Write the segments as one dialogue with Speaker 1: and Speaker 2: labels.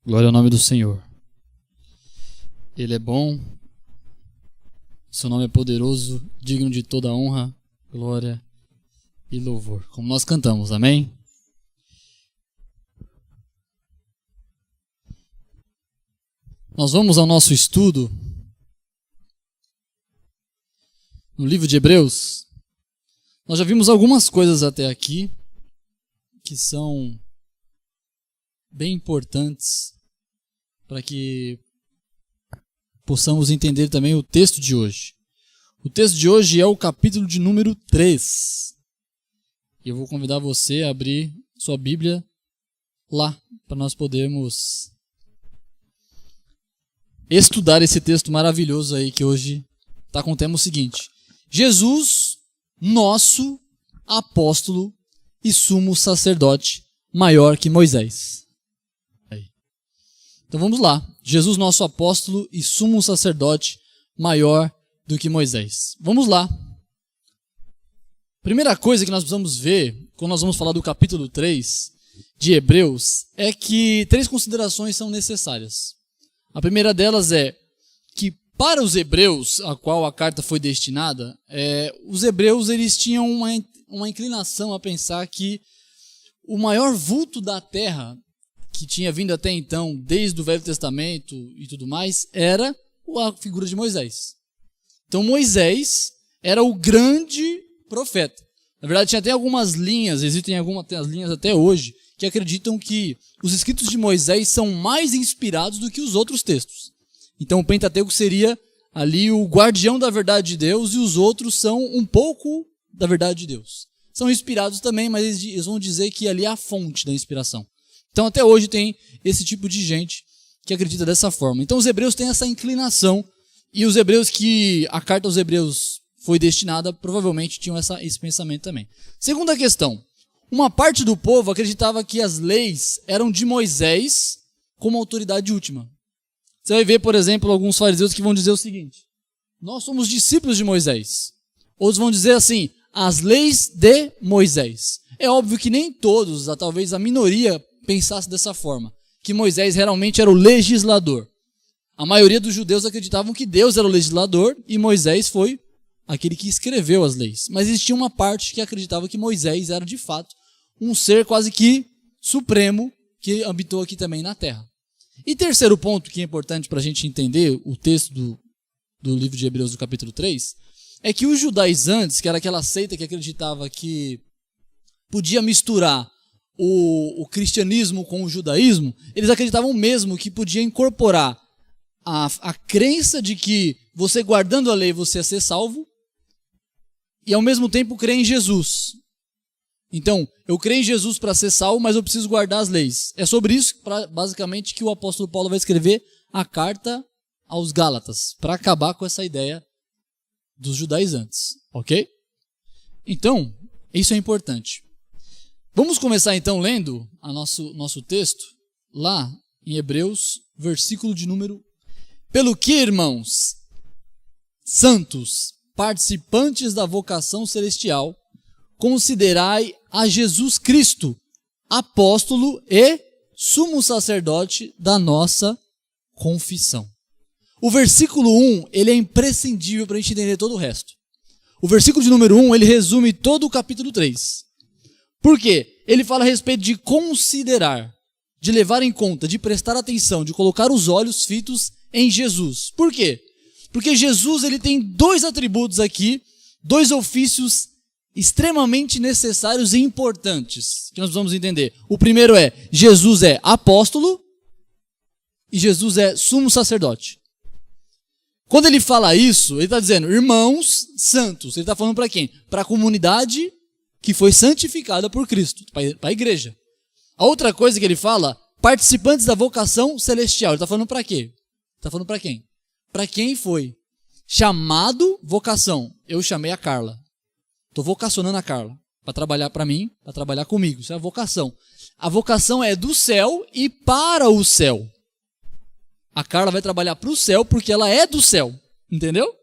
Speaker 1: Glória ao nome do Senhor. Ele é bom, seu nome é poderoso, digno de toda honra, glória e louvor. Como nós cantamos, amém? Nós vamos ao nosso estudo no livro de Hebreus. Nós já vimos algumas coisas até aqui que são bem importantes para que possamos entender também o texto de hoje. O texto de hoje é o capítulo de número 3. E eu vou convidar você a abrir sua Bíblia lá, para nós podermos estudar esse texto maravilhoso aí que hoje está com o tema seguinte: Jesus, nosso apóstolo e sumo sacerdote, maior que Moisés. Então vamos lá. Jesus, nosso apóstolo e sumo sacerdote, maior do que Moisés. Vamos lá. Primeira coisa que nós precisamos ver, quando nós vamos falar do capítulo 3 de Hebreus, é que 3 considerações são necessárias. A primeira delas é que para os hebreus, a qual a carta foi destinada, os hebreus eles tinham uma inclinação a pensar que o maior vulto da terra que tinha vindo até então, desde o Velho Testamento e tudo mais, era a figura de Moisés. Então Moisés era o grande profeta. Na verdade, tinha até algumas linhas, existem algumas linhas até hoje, que acreditam que os escritos de Moisés são mais inspirados do que os outros textos. Então o Pentateuco seria ali o guardião da verdade de Deus e os outros são um pouco da verdade de Deus. São inspirados também, mas eles vão dizer que ali é a fonte da inspiração. Então até hoje tem esse tipo de gente que acredita dessa forma. Então os hebreus têm essa inclinação e os hebreus que a carta aos hebreus foi destinada provavelmente tinham esse pensamento também. Segunda questão, uma parte do povo acreditava que as leis eram de Moisés como autoridade última. Você vai ver, por exemplo, alguns fariseus que vão dizer o seguinte: nós somos discípulos de Moisés. Outros vão dizer assim, as leis de Moisés. É óbvio que nem todos, talvez a minoria, pensasse dessa forma, que Moisés realmente era o legislador. A maioria dos judeus acreditavam que Deus era o legislador e Moisés foi aquele que escreveu as leis. Mas existia uma parte que acreditava que Moisés era de fato um ser quase que supremo que habitou aqui também na terra. E terceiro ponto que é importante para a gente entender o texto do livro de Hebreus do capítulo 3, é que os judaizantes, que era aquela seita que acreditava que podia misturar o cristianismo com o judaísmo, eles acreditavam mesmo que podia incorporar a crença de que você guardando a lei você ia ser salvo e ao mesmo tempo crer em Jesus. Então, eu creio em Jesus para ser salvo, mas eu preciso guardar as leis. É sobre isso, basicamente, que o apóstolo Paulo vai escrever a carta aos Gálatas, para acabar com essa ideia dos judaizantes, ok? Então, isso é importante. Vamos começar então lendo nosso texto, lá em Hebreus, versículo de número... Pelo que, irmãos, santos, participantes da vocação celestial, considerai a Jesus Cristo, apóstolo e sumo sacerdote da nossa confissão. O versículo 1, ele é imprescindível para a gente entender todo o resto. O versículo de número 1, ele resume todo o capítulo 3. Por quê? Ele fala a respeito de considerar, de levar em conta, de prestar atenção, de colocar os olhos fitos em Jesus. Por quê? Porque Jesus ele tem 2 atributos aqui, 2 ofícios extremamente necessários e importantes, que nós vamos entender. O primeiro é, Jesus é apóstolo e Jesus é sumo sacerdote. Quando ele fala isso, ele está dizendo, irmãos santos. Ele está falando para quem? Para a comunidade que foi santificada por Cristo, para a igreja. A outra coisa que ele fala, participantes da vocação celestial. Ele está falando para quê? Está falando para quem? Para quem foi chamado vocação. Eu chamei a Carla. Estou vocacionando a Carla para trabalhar para mim, para trabalhar comigo. Isso é a vocação. A vocação é do céu e para o céu. A Carla vai trabalhar para o céu porque ela é do céu. Entendeu?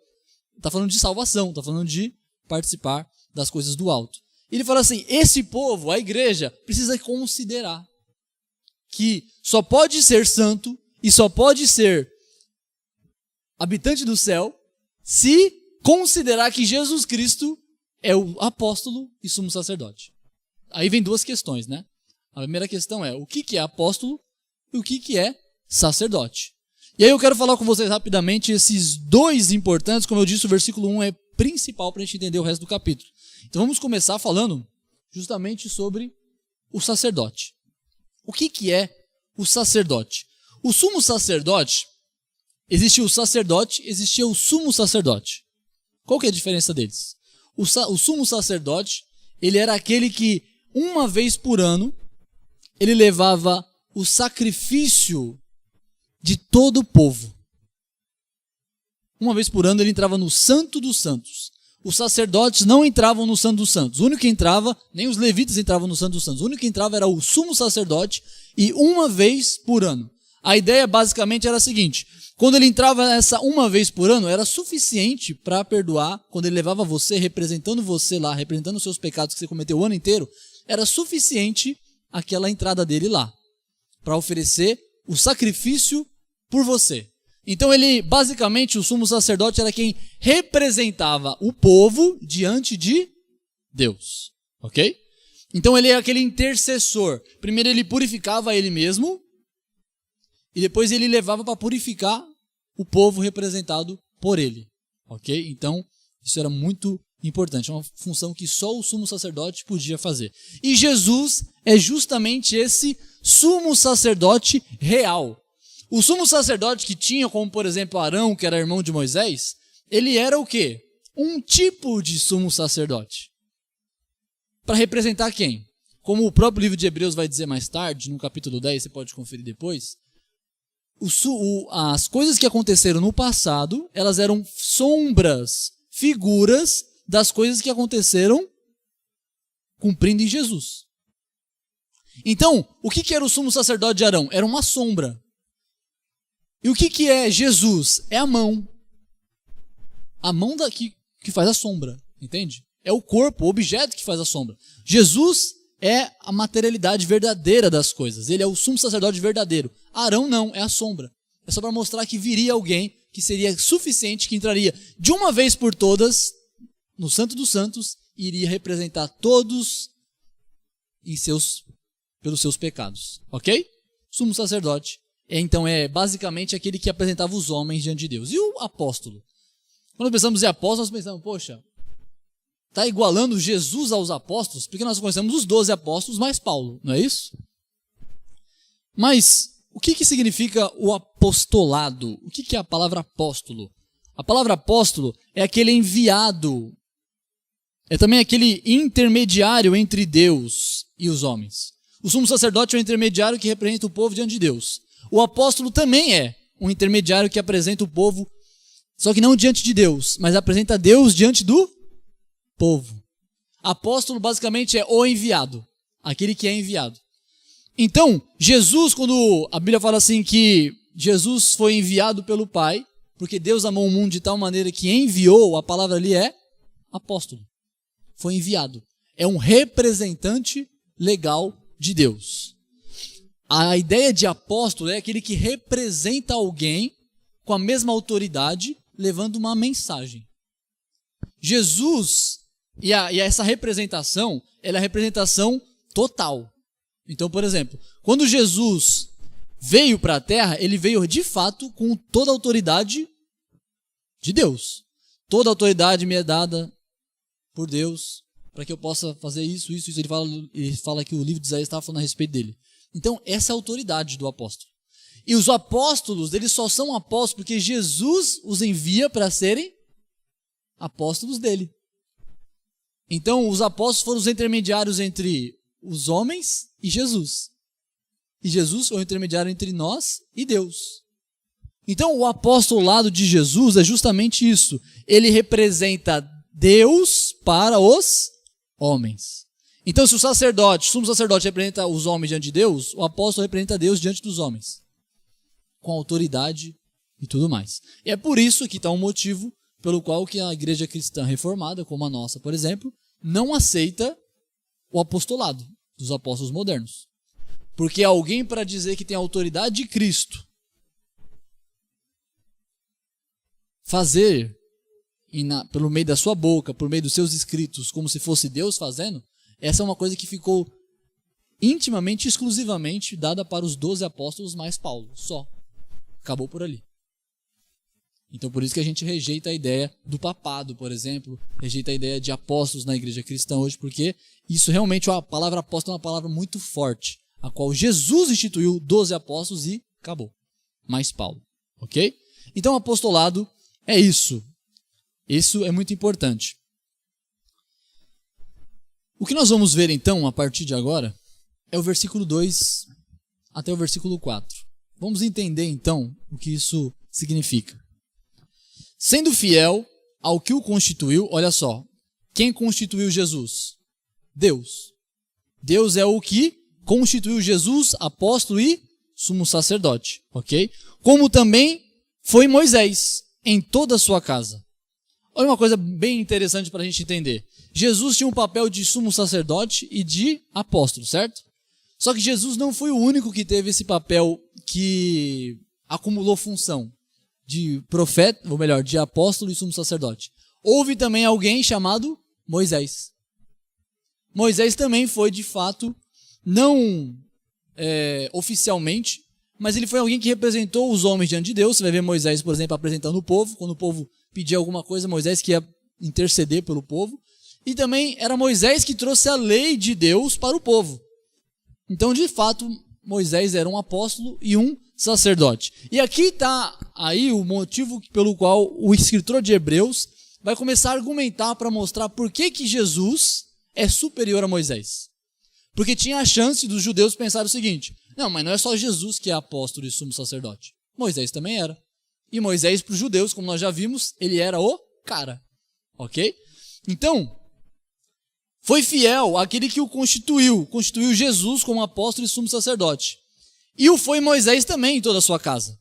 Speaker 1: Está falando de salvação, está falando de participar das coisas do alto. Ele fala assim, esse povo, a igreja, precisa considerar. que só pode ser santo e só pode ser habitante do céu se considerar que Jesus Cristo é o apóstolo e sumo sacerdote. Aí vem duas questões, né? A primeira questão é o que é apóstolo e o que é sacerdote. E aí eu quero falar com vocês rapidamente esses dois importantes. Como eu disse, o versículo 1 é principal para a gente entender o resto do capítulo. Então vamos começar falando justamente sobre o sacerdote. O que é o sacerdote? O sumo sacerdote, existia o sacerdote, existia o sumo sacerdote. Qual que é a diferença deles? O sumo sacerdote, ele era aquele que uma vez por ano, ele levava o sacrifício de todo o povo. Uma vez por ano ele entrava no Santo dos Santos. Os sacerdotes não entravam no Santo dos Santos. O único que entrava, nem os levitas entravam no Santo dos Santos. O único que entrava era o sumo sacerdote e uma vez por ano. A ideia basicamente era a seguinte: quando ele entrava essa uma vez por ano, era suficiente para perdoar. Quando ele levava você, representando você lá, representando os seus pecados que você cometeu o ano inteiro, era suficiente aquela entrada dele lá, para oferecer o sacrifício por você. Então ele, basicamente, o sumo sacerdote era quem representava o povo diante de Deus, ok? Então ele é aquele intercessor. Primeiro ele purificava ele mesmo, e depois ele levava para purificar o povo representado por ele, ok? Então isso era muito importante, é uma função que só o sumo sacerdote podia fazer. E Jesus é justamente esse sumo sacerdote real. O sumo sacerdote que tinha, como por exemplo Arão, que era irmão de Moisés, ele era o quê? Um tipo de sumo sacerdote. Para representar quem? Como o próprio livro de Hebreus vai dizer mais tarde, no capítulo 10, você pode conferir depois, as coisas que aconteceram no passado, elas eram sombras, figuras das coisas que aconteceram cumprindo em Jesus. Então, o que era o sumo sacerdote de Arão? Era uma sombra. E o que é Jesus? É a mão. A mão que faz a sombra, entende? É o corpo, o objeto que faz a sombra. Jesus é a materialidade verdadeira das coisas. Ele é o sumo sacerdote verdadeiro. Arão não, é a sombra. É só para mostrar que viria alguém que seria suficiente, que entraria de uma vez por todas no Santo dos Santos e iria representar todos pelos seus pecados. Ok? Sumo sacerdote. Então é basicamente aquele que apresentava os homens diante de Deus. E o apóstolo? Quando pensamos em apóstolo, nós pensamos, poxa, está igualando Jesus aos apóstolos? Porque nós conhecemos os 12 apóstolos mais Paulo, não é isso? Mas o que significa o apostolado? O que é a palavra apóstolo? A palavra apóstolo é aquele enviado, é também aquele intermediário entre Deus e os homens. O sumo sacerdote é o intermediário que representa o povo diante de Deus. O apóstolo também é um intermediário que apresenta o povo, só que não diante de Deus, mas apresenta Deus diante do povo. Apóstolo basicamente é o enviado, aquele que é enviado. Então, Jesus, quando a Bíblia fala assim que Jesus foi enviado pelo Pai, porque Deus amou o mundo de tal maneira que enviou, a palavra ali é apóstolo. Foi enviado. É um representante legal de Deus. A ideia de apóstolo é aquele que representa alguém com a mesma autoridade, levando uma mensagem. Jesus, e essa representação, ela é a representação total. Então, por exemplo, quando Jesus veio para a terra, ele veio de fato com toda a autoridade de Deus. Toda a autoridade me é dada por Deus para que eu possa fazer isso. Ele fala que o livro de Isaías estava falando a respeito dele. Então, essa é a autoridade do apóstolo. E os apóstolos, eles só são apóstolos porque Jesus os envia para serem apóstolos dele. Então, os apóstolos foram os intermediários entre os homens e Jesus. E Jesus foi o intermediário entre nós e Deus. Então, o apostolado de Jesus é justamente isso. Ele representa Deus para os homens. Então, se o sumo sacerdote representa os homens diante de Deus, o apóstolo representa Deus diante dos homens, com autoridade e tudo mais. E é por isso que está um motivo pelo qual que a igreja cristã reformada, como a nossa, por exemplo, não aceita o apostolado dos apóstolos modernos. Porque alguém para dizer que tem a autoridade de Cristo, fazer pelo meio da sua boca, por meio dos seus escritos, como se fosse Deus fazendo, essa é uma coisa que ficou intimamente, exclusivamente dada para os 12 apóstolos mais Paulo, só. Acabou por ali. Então por isso que a gente rejeita a ideia do papado, por exemplo, rejeita a ideia de apóstolos na igreja cristã hoje, porque isso realmente, a palavra apóstolo é uma palavra muito forte, a qual Jesus instituiu 12 apóstolos e acabou. Mais Paulo, ok? Então o apostolado é isso. Isso é muito importante. O que nós vamos ver então, a partir de agora, é o versículo 2 até o versículo 4. Vamos entender então o que isso significa. Sendo fiel ao que o constituiu, olha só, quem constituiu Jesus? Deus. Deus é o que constituiu Jesus, apóstolo e sumo sacerdote, ok? Como também foi Moisés em toda a sua casa. Olha uma coisa bem interessante para a gente entender. Jesus tinha um papel de sumo sacerdote e de apóstolo, certo? Só que Jesus não foi o único que teve esse papel que acumulou função de profeta, ou melhor, de apóstolo e sumo sacerdote. Houve também alguém chamado Moisés. Moisés também foi, de fato, não oficialmente, mas ele foi alguém que representou os homens diante de Deus. Você vai ver Moisés, por exemplo, apresentando o povo. Quando o povo pedia alguma coisa, Moisés que ia interceder pelo povo. E também era Moisés que trouxe a lei de Deus para o povo. Então, de fato, Moisés era um apóstolo e um sacerdote. E aqui está aí o motivo pelo qual o escritor de Hebreus vai começar a argumentar para mostrar por que Jesus é superior a Moisés. Porque tinha a chance dos judeus pensar o seguinte: não, mas não é só Jesus que é apóstolo e sumo sacerdote. Moisés também era. E Moisés, para os judeus, como nós já vimos, ele era o cara. Ok? Então, foi fiel àquele que o constituiu Jesus como apóstolo e sumo sacerdote. E o foi Moisés também em toda a sua casa.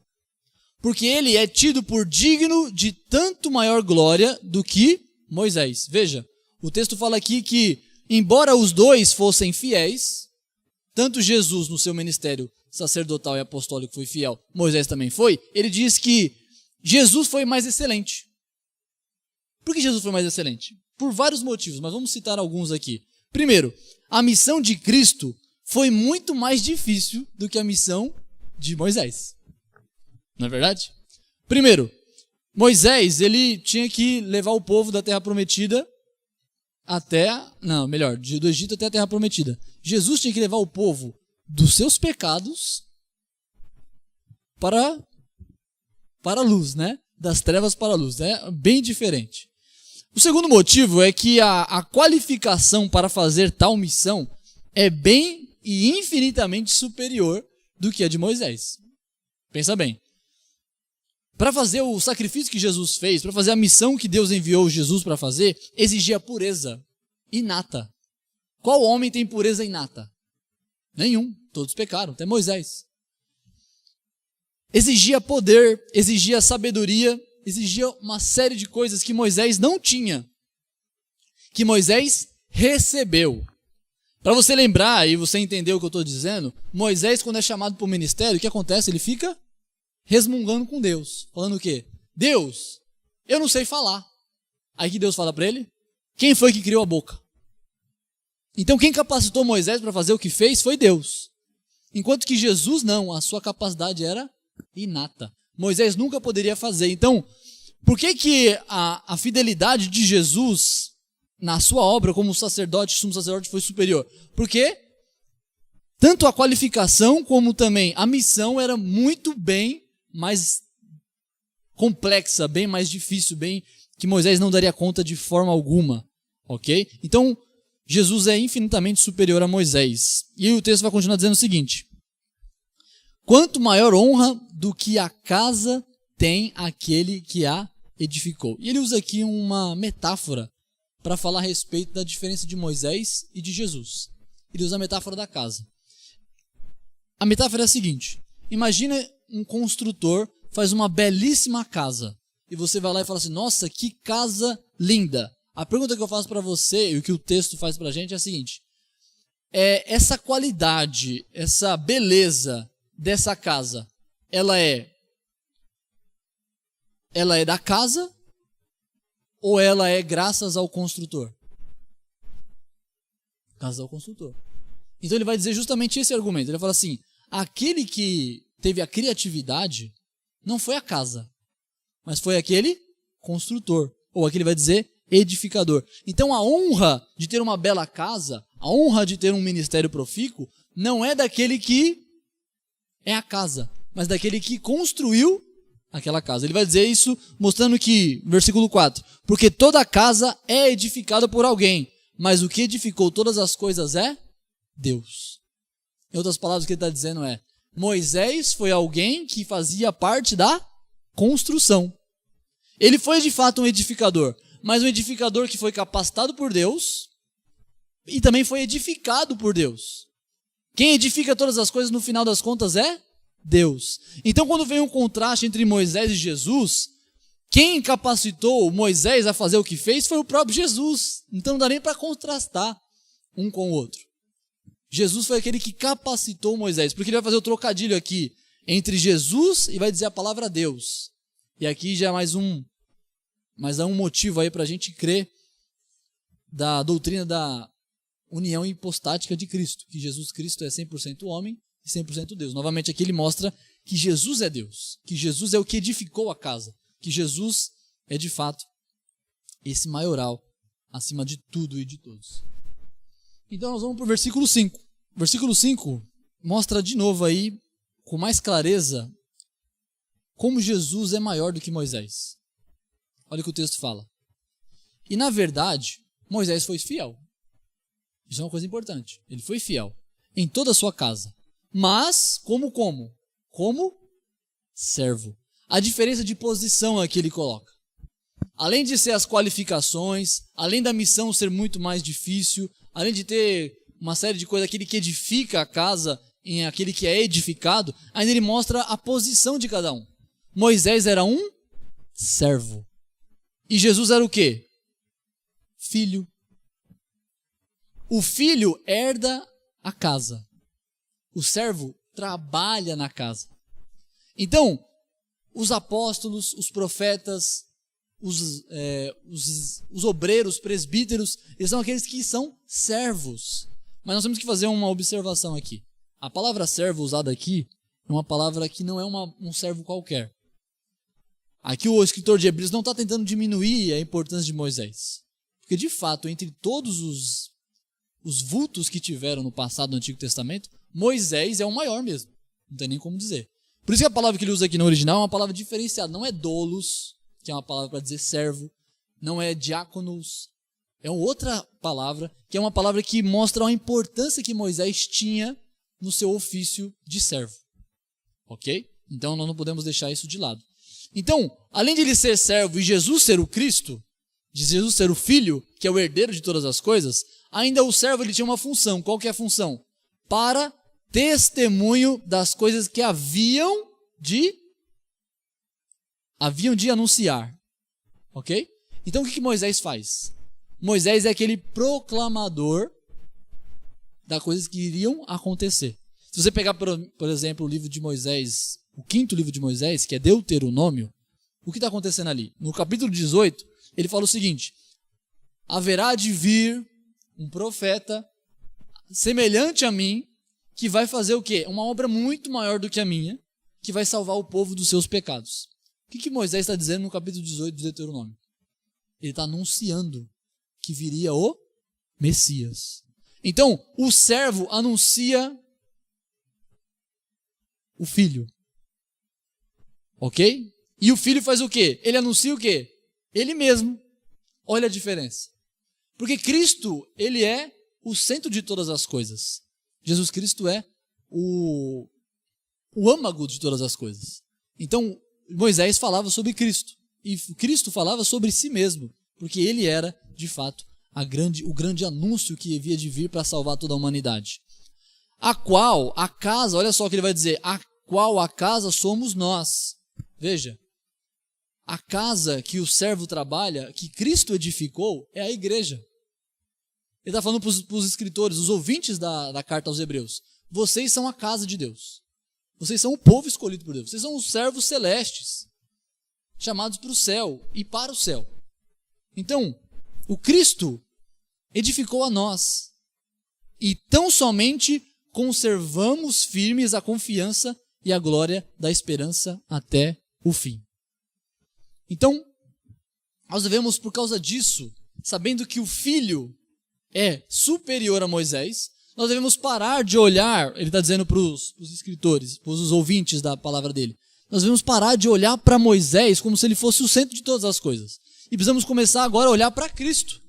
Speaker 1: Porque ele é tido por digno de tanto maior glória do que Moisés. Veja, o texto fala aqui que, embora os dois fossem fiéis, tanto Jesus no seu ministério sacerdotal e apostólico foi fiel, Moisés também foi, ele diz que Jesus foi mais excelente. Por que Jesus foi mais excelente? Por vários motivos, mas vamos citar alguns aqui. Primeiro, a missão de Cristo foi muito mais difícil do que a missão de Moisés. Não é verdade? Primeiro, Moisés, ele tinha que levar o povo da Terra Prometida do Egito até a Terra Prometida. Jesus tinha que levar o povo dos seus pecados para a luz, né? Das trevas para a luz. É bem diferente. O segundo motivo é que a qualificação para fazer tal missão é bem e infinitamente superior do que a de Moisés. Pensa bem. Para fazer o sacrifício que Jesus fez, para fazer a missão que Deus enviou Jesus para fazer, exigia pureza inata. Qual homem tem pureza inata? Nenhum. Todos pecaram, até Moisés. Exigia poder, exigia sabedoria, exigia uma série de coisas que Moisés não tinha, que Moisés recebeu. Para você lembrar e você entender o que eu estou dizendo, Moisés, quando é chamado para o ministério, o que acontece? Ele fica resmungando com Deus, falando o quê? Deus, eu não sei falar. Aí que Deus fala para ele, quem foi que criou a boca? Então quem capacitou Moisés para fazer o que fez foi Deus. Enquanto que Jesus não, a sua capacidade era inata. Moisés nunca poderia fazer. Então, por que a fidelidade de Jesus na sua obra como sacerdote, sumo sacerdote, foi superior? Porque tanto a qualificação como também a missão era muito bem mais complexa, bem mais difícil, bem que Moisés não daria conta de forma alguma, ok? Então, Jesus é infinitamente superior a Moisés. E o texto vai continuar dizendo o seguinte: quanto maior honra do que a casa tem aquele que a edificou. E ele usa aqui uma metáfora para falar a respeito da diferença de Moisés e de Jesus. Ele usa a metáfora da casa. A metáfora é a seguinte: imagina um construtor faz uma belíssima casa e você vai lá e fala assim, nossa, que casa linda. A pergunta que eu faço para você e o que o texto faz para a gente é a seguinte: essa qualidade, essa beleza dessa casa, ela é da casa ou ela é graças ao construtor? Graças ao construtor. Então ele vai dizer justamente esse argumento. Ele vai falar assim, aquele que teve a criatividade não foi a casa, mas foi aquele construtor. Ou aqui ele vai dizer edificador. Então a honra de ter uma bela casa, a honra de ter um ministério profícuo, não é daquele que é a casa, mas daquele que construiu aquela casa. Ele vai dizer isso mostrando que, versículo 4, porque toda casa é edificada por alguém, mas o que edificou todas as coisas é Deus. Em outras palavras, o que ele está dizendo é, Moisés foi alguém que fazia parte da construção. Ele foi de fato um edificador, mas um edificador que foi capacitado por Deus e também foi edificado por Deus. Quem edifica todas as coisas no final das contas é Deus. Então quando vem um contraste entre Moisés e Jesus, quem capacitou Moisés a fazer o que fez foi o próprio Jesus. Então não dá nem para contrastar um com o outro. Jesus foi aquele que capacitou Moisés, porque ele vai fazer o trocadilho aqui entre Jesus e vai dizer a palavra Deus. E aqui já é mais um motivo aí para a gente crer da doutrina da união hipostática de Cristo, que Jesus Cristo é 100% homem e 100% Deus. Novamente aqui ele mostra que Jesus é Deus, que Jesus é o que edificou a casa, que Jesus é de fato esse maioral acima de tudo e de todos. Então nós vamos para o versículo 5. O versículo 5 mostra de novo aí, com mais clareza, como Jesus é maior do que Moisés. Olha o que o texto fala. E na verdade, Moisés foi fiel. Isso é uma coisa importante. Ele foi fiel em toda a sua casa. Mas, como? Como servo. A diferença de posição aqui ele coloca. Além de ser as qualificações, além da missão ser muito mais difícil, além de ter uma série de coisas, aquele que edifica a casa em aquele que é edificado, ainda ele mostra a posição de cada um. Moisés era um servo. E Jesus era o quê? Filho. O filho herda a casa. O servo trabalha na casa. Então, os apóstolos, os profetas, os obreiros, presbíteros, eles são aqueles que são servos. Mas nós temos que fazer uma observação aqui. A palavra servo usada aqui é uma palavra que não é um servo qualquer. Aqui o escritor de Hebreus não está tentando diminuir a importância de Moisés. Porque de fato, entre todos os vultos que tiveram no passado do Antigo Testamento, Moisés é o maior mesmo. Não tem nem como dizer. Por isso que a palavra que ele usa aqui no original é uma palavra diferenciada. Não é doulos, que é uma palavra para dizer servo. Não é diáconos. É outra palavra, que é uma palavra que mostra a importância que Moisés tinha no seu ofício de servo. Ok? Então nós não podemos deixar isso de lado. Então, além de ele ser servo e Jesus ser o Cristo, de Jesus ser o Filho, que é o herdeiro de todas as coisas, ainda o servo ele tinha uma função. Qual que é a função? Para testemunho das coisas que haviam de anunciar. Ok? Então o que Moisés faz? Moisés é aquele proclamador das coisas que iriam acontecer. Se você pegar, por exemplo, o livro de Moisés, o 5º livro de Moisés, que é Deuteronômio, o que está acontecendo ali? No capítulo 18, ele fala o seguinte: haverá de vir um profeta semelhante a mim, que vai fazer o quê? Uma obra muito maior do que a minha, que vai salvar o povo dos seus pecados. O que Moisés está dizendo no capítulo 18 de Deuteronômio? Ele está anunciando que viria o Messias. Então, o servo anuncia o filho. Ok? E o filho faz o quê? Ele anuncia o quê? Ele mesmo. Olha a diferença. Porque Cristo, ele é o centro de todas as coisas. Jesus Cristo é o âmago de todas as coisas. Então, Moisés falava sobre Cristo. E Cristo falava sobre si mesmo. Porque ele era, de fato, o grande anúncio que havia de vir para salvar toda a humanidade. A qual, a casa, olha só o que ele vai dizer, a qual a casa somos nós. Veja, a casa que o servo trabalha, que Cristo edificou, é a igreja. Ele está falando para os escritores, os ouvintes da carta aos Hebreus. Vocês são a casa de Deus. Vocês são o povo escolhido por Deus. Vocês são os servos celestes, chamados para o céu e para o céu. Então, o Cristo edificou a nós. E tão somente conservamos firmes a confiança e a glória da esperança até o fim. Então, nós devemos, por causa disso, sabendo que o Filho é superior a Moisés, nós devemos parar de olhar, ele está dizendo para os escritores, para os ouvintes da palavra dele, nós devemos parar de olhar para Moisés como se ele fosse o centro de todas as coisas. E precisamos começar agora a olhar para Cristo.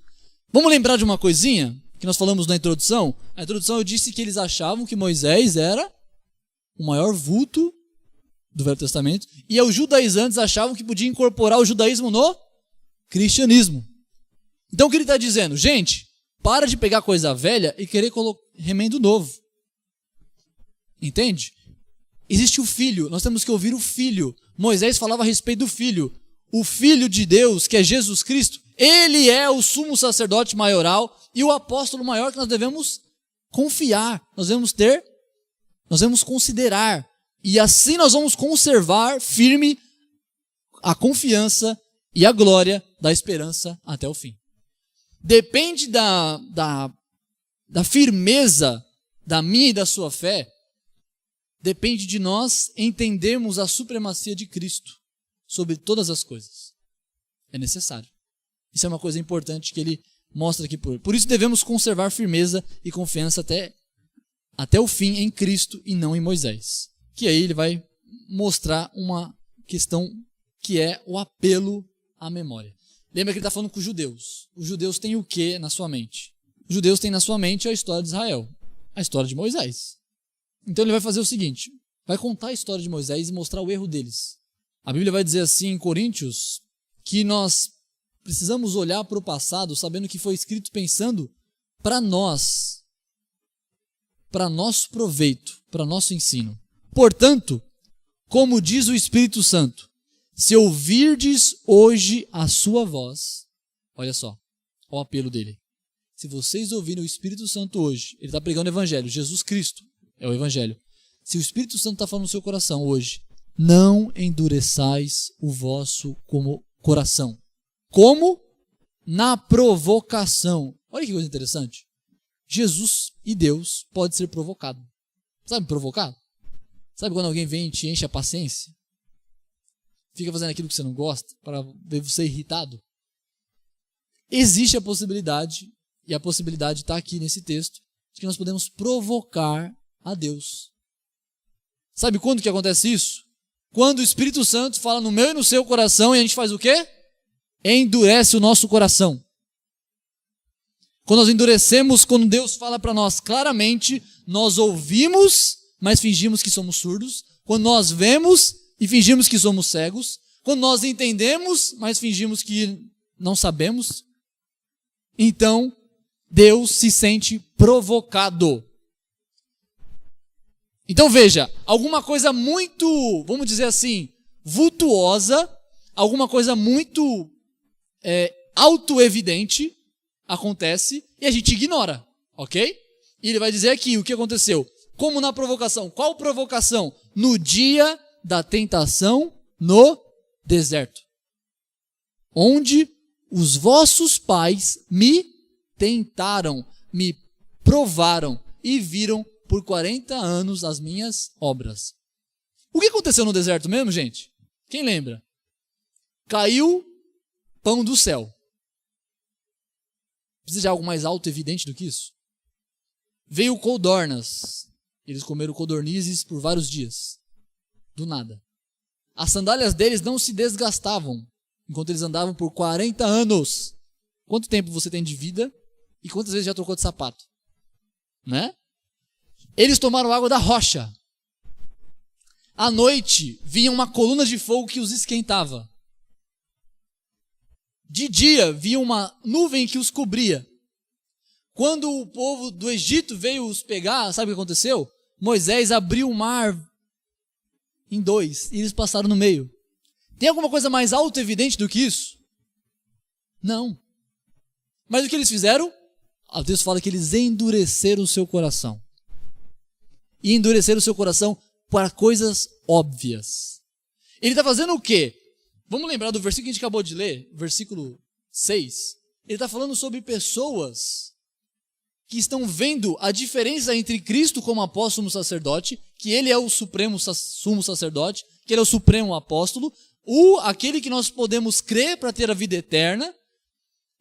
Speaker 1: Vamos lembrar de uma coisinha que nós falamos na introdução? Na introdução eu disse que eles achavam que Moisés era o maior vulto do Velho Testamento, e os judaizantes achavam que podia incorporar o judaísmo no cristianismo. Então o que ele está dizendo? Gente, para de pegar coisa velha e querer colocar remendo novo. Entende? Existe o Filho, nós temos que ouvir o Filho. Moisés falava a respeito do Filho. O Filho de Deus, que é Jesus Cristo, ele é o sumo sacerdote maioral e o apóstolo maior que nós devemos confiar, nós devemos considerar. E assim nós vamos conservar firme a confiança e a glória da esperança até o fim. Depende da firmeza da minha e da sua fé, depende de nós entendermos a supremacia de Cristo sobre todas as coisas. É necessário. Isso é uma coisa importante que ele mostra aqui. Por isso devemos conservar firmeza e confiança até o fim em Cristo e não em Moisés. Que aí ele vai mostrar uma questão que é o apelo à memória. Lembra que ele está falando com os judeus. Os judeus têm o que na sua mente? Os judeus têm na sua mente a história de Israel, a história de Moisés. Então ele vai fazer o seguinte, vai contar a história de Moisés e mostrar o erro deles. A Bíblia vai dizer assim em Coríntios, que nós precisamos olhar para o passado sabendo que foi escrito pensando para nós, para nosso proveito, para nosso ensino. Portanto, como diz o Espírito Santo, se ouvirdes hoje a sua voz, olha só, o apelo dele. Se vocês ouvirem o Espírito Santo hoje, ele está pregando o Evangelho, Jesus Cristo é o Evangelho. Se o Espírito Santo está falando no seu coração hoje, não endureçais o vosso coração. Como? Na provocação. Olha que coisa interessante. Jesus e Deus pode ser provocado. Sabe provocar? Sabe quando alguém vem e te enche a paciência? Fica fazendo aquilo que você não gosta para ver você irritado? Existe a possibilidade, e a possibilidade está aqui nesse texto, de que nós podemos provocar a Deus. Sabe quando que acontece isso? Quando o Espírito Santo fala no meu e no seu coração e a gente faz o quê? Endurece o nosso coração. Quando nós endurecemos, quando Deus fala para nós claramente, nós ouvimos, mas fingimos que somos surdos. Quando nós vemos e fingimos que somos cegos. Quando nós entendemos, mas fingimos que não sabemos. Então, Deus se sente provocado. Então veja, alguma coisa muito, vamos dizer assim, vultuosa, alguma coisa muito autoevidente acontece e a gente ignora, ok? E ele vai dizer aqui o que aconteceu. Como na provocação. Qual provocação? No dia da tentação no deserto. Onde os vossos pais me tentaram, me provaram e viram por 40 anos as minhas obras. O que aconteceu no deserto mesmo, gente? Quem lembra? Caiu pão do céu. Precisa de algo mais auto-evidente do que isso? Veio codornas. Eles comeram codornizes por vários dias. Do nada. As sandálias deles não se desgastavam enquanto eles andavam por 40 anos. Quanto tempo você tem de vida e quantas vezes já trocou de sapato? Né? Eles tomaram água da rocha. À noite vinha uma coluna de fogo que os esquentava. De dia vinha uma nuvem que os cobria. Quando o povo do Egito veio os pegar, sabe o que aconteceu? Moisés abriu o mar em dois e eles passaram no meio. Tem alguma coisa mais auto-evidente do que isso? Não. Mas o que eles fizeram? o texto fala que eles endureceram o seu coração. E endureceram o seu coração para coisas óbvias. Ele está fazendo o quê? Vamos lembrar do versículo que a gente acabou de ler, versículo 6. Ele está falando sobre pessoas que estão vendo a diferença entre Cristo como apóstolo sumo sacerdote, que ele é o supremo sumo sacerdote, que ele é o supremo apóstolo, aquele que nós podemos crer para ter a vida eterna,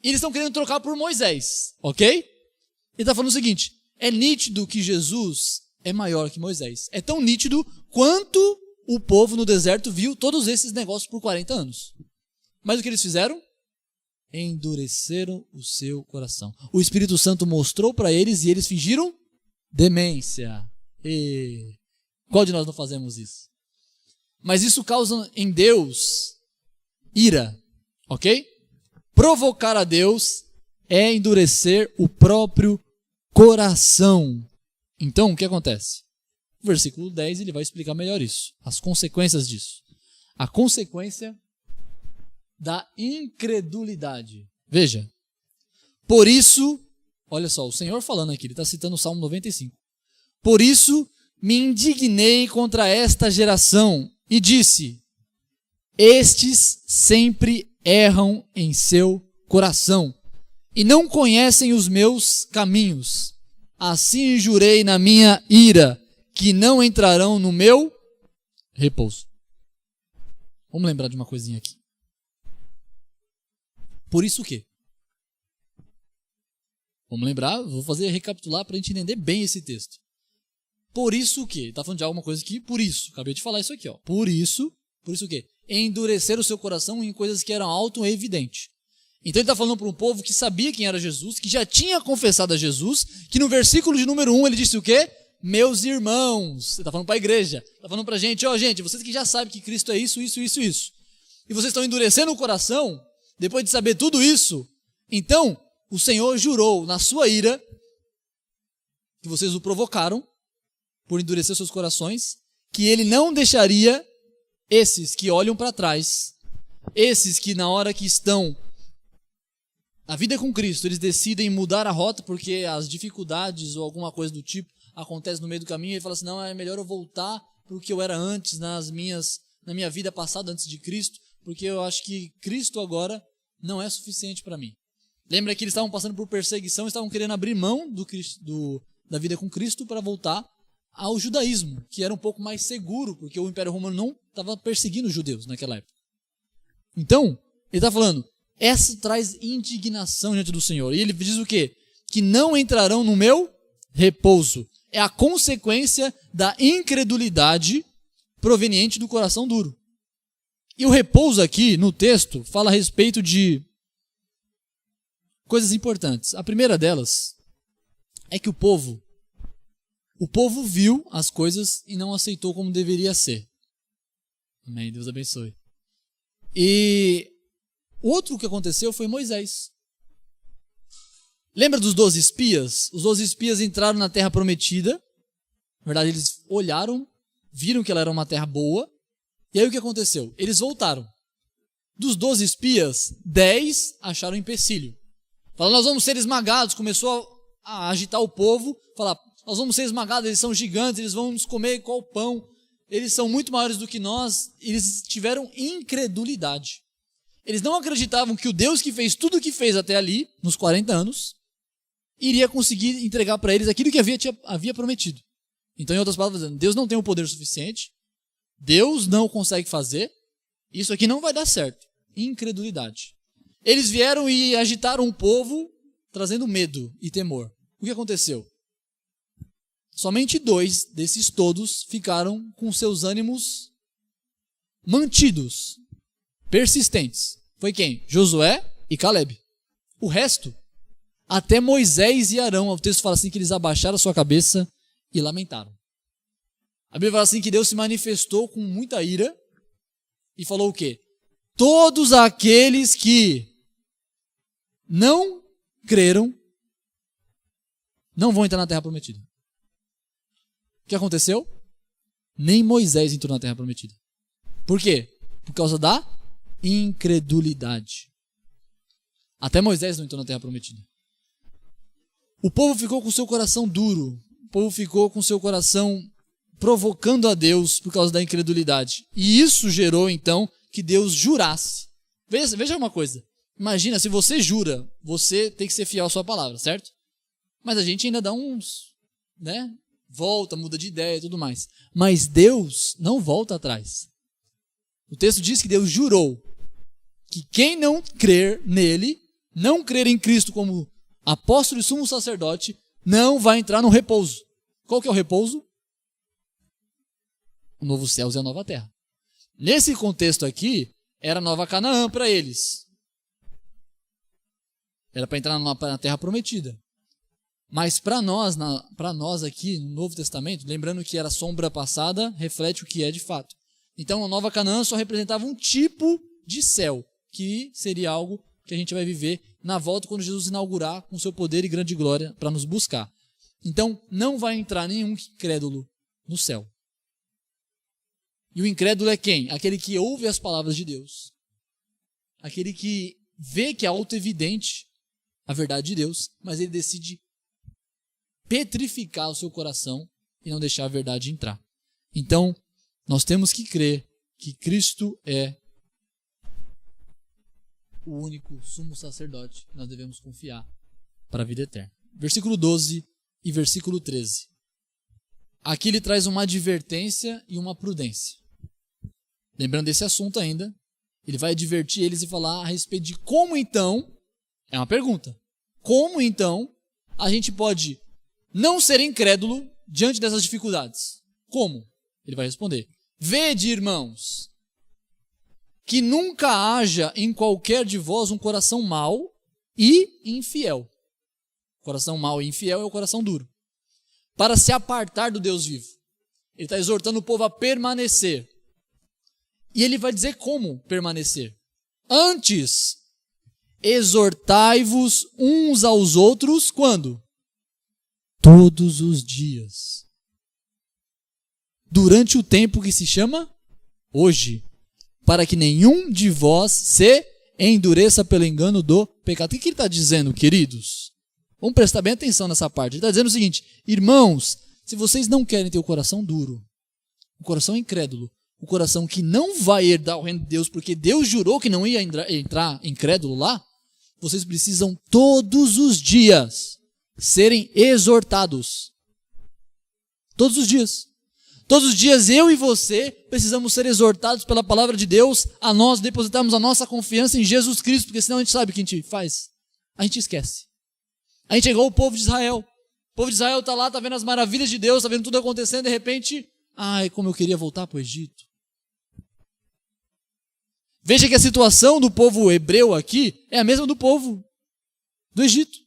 Speaker 1: e eles estão querendo trocar por Moisés, ok? Ele está falando o seguinte, é nítido que Jesus é maior que Moisés. É tão nítido quanto o povo no deserto viu todos esses negócios por 40 anos. Mas o que eles fizeram? Endureceram o seu coração. O Espírito Santo mostrou para eles e eles fingiram demência. Qual de nós não fazemos isso? Mas isso causa em Deus ira, ok? Provocar a Deus é endurecer o próprio coração. Então, o que acontece? No versículo 10 ele vai explicar melhor isso, as consequências disso. A consequência da incredulidade. Veja, por isso, olha só, o Senhor falando aqui, ele está citando o Salmo 95. Por isso me indignei contra esta geração e disse, estes sempre erram em seu coração e não conhecem os meus caminhos. Assim jurei na minha ira que não entrarão no meu repouso. Vamos lembrar de uma coisinha aqui. Por isso o quê? Vamos lembrar, vou recapitular para a gente entender bem esse texto. Por isso o quê? Ele está falando de alguma coisa aqui, por isso. Acabei de falar isso aqui, ó. Por isso o quê? Endurecer o seu coração em coisas que eram auto-evidentes. Então ele está falando para um povo que sabia quem era Jesus, que já tinha confessado a Jesus, que no versículo de número 1 ele disse o quê? Meus irmãos. Ele está falando para a igreja. Está falando para a gente, gente, vocês que já sabem que Cristo é isso. E vocês estão endurecendo o coração, depois de saber tudo isso. Então, o Senhor jurou na sua ira, que vocês o provocaram, por endurecer seus corações, que ele não deixaria esses que olham para trás, esses que na hora que estão na vida com Cristo, eles decidem mudar a rota porque as dificuldades ou alguma coisa do tipo acontece no meio do caminho, e ele fala assim, não, é melhor eu voltar para o que eu era antes, na minha vida passada antes de Cristo, porque eu acho que Cristo agora não é suficiente para mim. Lembra que eles estavam passando por perseguição, estavam querendo abrir mão da vida com Cristo para voltar ao judaísmo, que era um pouco mais seguro, porque o Império Romano não estava perseguindo os judeus naquela época. Então, ele está falando, essa traz indignação diante do Senhor. E ele diz o quê? Que não entrarão no meu repouso. É a consequência da incredulidade proveniente do coração duro. E o repouso aqui, no texto, fala a respeito de coisas importantes. A primeira delas é que o povo viu as coisas e não aceitou como deveria ser. Amém, Deus abençoe. E outro que aconteceu foi Moisés. Lembra dos 12 espias? Os 12 espias entraram na terra prometida. Na verdade, eles olharam, viram que ela era uma terra boa. E aí o que aconteceu? Eles voltaram. Dos 12 espias, 10 acharam empecilho. Falaram, nós vamos ser esmagados. Começou a agitar o povo. Falar, nós vamos ser esmagados, eles são gigantes, eles vão nos comer igual pão. Eles são muito maiores do que nós. Eles tiveram incredulidade. Eles não acreditavam que o Deus que fez tudo o que fez até ali, nos 40 anos, iria conseguir entregar para eles aquilo que havia prometido. Então, em outras palavras, Deus não tem o poder suficiente, Deus não consegue fazer, isso aqui não vai dar certo. Incredulidade. Eles vieram e agitaram o povo, trazendo medo e temor. O que aconteceu? Somente 2 desses todos ficaram com seus ânimos mantidos, persistentes. Foi quem? Josué e Caleb. O resto, até Moisés e Arão, o texto fala assim que eles abaixaram a sua cabeça e lamentaram. A Bíblia fala assim que Deus se manifestou com muita ira e falou o quê? Todos aqueles que não creram não vão entrar na terra prometida. O que aconteceu? Nem Moisés entrou na terra prometida. Por quê? Por causa da incredulidade. Até Moisés não entrou na terra prometida. O povo ficou com o seu coração duro. O povo ficou com o seu coração provocando a Deus por causa da incredulidade. E isso gerou, então, que Deus jurasse. Veja uma coisa. Imagina, se você jura, você tem que ser fiel à sua palavra, certo? Mas a gente ainda dá uns, volta, muda de ideia e tudo mais. Mas Deus não volta atrás. O texto diz que Deus jurou que quem não crer nele, não crer em Cristo como apóstolo e sumo sacerdote, não vai entrar no repouso. Qual que é o repouso? O novo céu e a nova terra. Nesse contexto aqui, era Nova Canaã para eles. Era para entrar na terra prometida. Mas para nós aqui, no Novo Testamento, lembrando que era sombra passada, reflete o que é de fato. Então, a Nova Canaã só representava um tipo de céu, que seria algo que a gente vai viver na volta quando Jesus inaugurar com seu poder e grande glória para nos buscar. Então, não vai entrar nenhum incrédulo no céu. E o incrédulo é quem? Aquele que ouve as palavras de Deus. Aquele que vê que é autoevidente a verdade de Deus, mas ele decide petrificar o seu coração e não deixar a verdade entrar. Então, nós temos que crer que Cristo é o único sumo sacerdote que nós devemos confiar para a vida eterna. Versículo 12 e versículo 13. Aqui ele traz uma advertência e uma prudência. Lembrando desse assunto ainda, ele vai advertir eles e falar a respeito de como então, é uma pergunta, como então a gente pode não ser incrédulo diante dessas dificuldades? Como? Ele vai responder: vede, irmãos, que nunca haja em qualquer de vós um coração mau e infiel. Coração mau e infiel é o coração duro. Para se apartar do Deus vivo. Ele está exortando o povo a permanecer. E ele vai dizer como permanecer. Antes, exortai-vos uns aos outros, quando? Todos os dias. Durante o tempo que se chama hoje. Para que nenhum de vós se endureça pelo engano do pecado. O que ele está dizendo, queridos? Vamos prestar bem atenção nessa parte. Ele está dizendo o seguinte: irmãos, se vocês não querem ter o coração duro, o coração incrédulo, o coração que não vai herdar o reino de Deus, porque Deus jurou que não ia entrar incrédulo lá, vocês precisam todos os dias serem exortados. Todos os dias. Todos os dias eu e você precisamos ser exortados pela palavra de Deus a nós depositarmos a nossa confiança em Jesus Cristo, porque senão a gente sabe o que a gente faz. A gente esquece. A gente é igual o povo de Israel. O povo de Israel está lá, está vendo as maravilhas de Deus, está vendo tudo acontecendo, de repente, ai, como eu queria voltar para o Egito. Veja que a situação do povo hebreu aqui é a mesma do povo do Egito.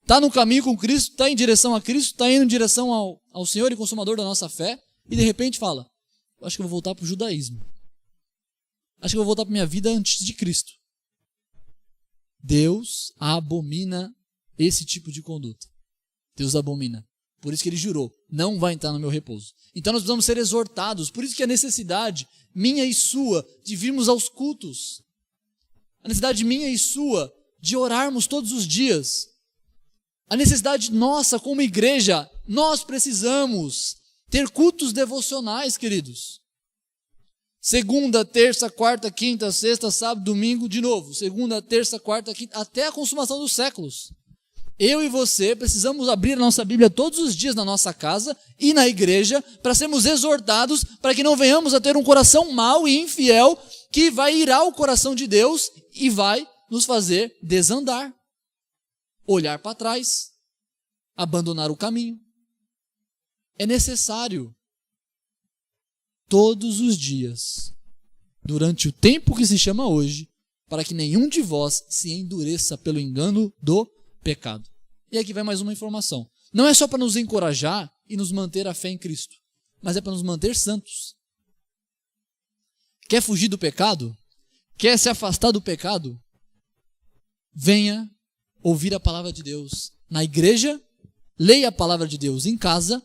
Speaker 1: Está no caminho com Cristo, está em direção a Cristo, está indo em direção ao Senhor e Consumador da nossa fé, e de repente fala: acho que eu vou voltar para o judaísmo. Acho que eu vou voltar para a minha vida antes de Cristo. Deus abomina esse tipo de conduta. Deus abomina. Por isso que ele jurou: não vai entrar no meu repouso. Então nós precisamos ser exortados. Por isso que a necessidade minha e sua de virmos aos cultos. A necessidade minha e sua de orarmos todos os dias. A necessidade nossa como igreja, nós precisamos ter cultos devocionais, queridos. Segunda, terça, quarta, quinta, sexta, sábado, domingo, de novo. Segunda, terça, quarta, quinta, até a consumação dos séculos. Eu e você precisamos abrir a nossa Bíblia todos os dias na nossa casa e na igreja para sermos exortados, para que não venhamos a ter um coração mau e infiel que vai irar o coração de Deus e vai nos fazer desandar. Olhar para trás, abandonar o caminho. É necessário, todos os dias, durante o tempo que se chama hoje, para que nenhum de vós se endureça pelo engano do pecado. E aqui vai mais uma informação. Não é só para nos encorajar e nos manter a fé em Cristo, mas é para nos manter santos. Quer fugir do pecado? Quer se afastar do pecado? Venha ouvir a palavra de Deus na igreja, leia a palavra de Deus em casa,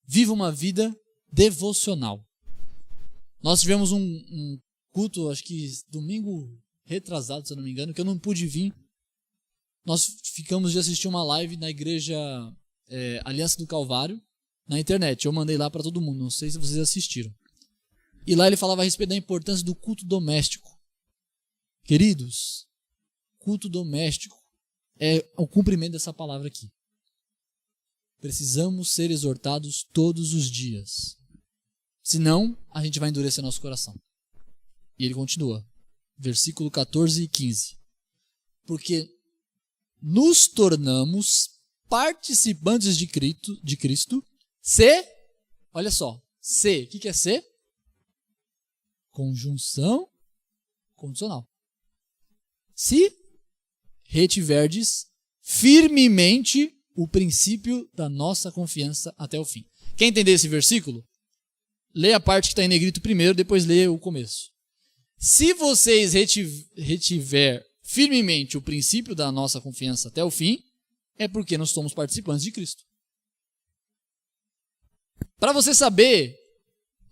Speaker 1: viva uma vida devocional. Nós tivemos um culto, acho que domingo retrasado, se eu não me engano, que eu não pude vir, nós ficamos de assistir uma live na igreja Aliança do Calvário, na internet. Eu mandei lá para todo mundo, não sei se vocês assistiram. E lá ele falava a respeito da importância do culto doméstico. Queridos, culto doméstico é o cumprimento dessa palavra aqui. Precisamos ser exortados todos os dias. Senão, a gente vai endurecer nosso coração. E ele continua, versículo 14 e 15. Porque nos tornamos participantes de Cristo, olha só, o que é ser? Conjunção condicional. Se retiverdes firmemente o princípio da nossa confiança até o fim. Quer entender esse versículo? Lê a parte que está em negrito primeiro, depois lê o começo. Se vocês retiver firmemente o princípio da nossa confiança até o fim, é porque nós somos participantes de Cristo. Para você saber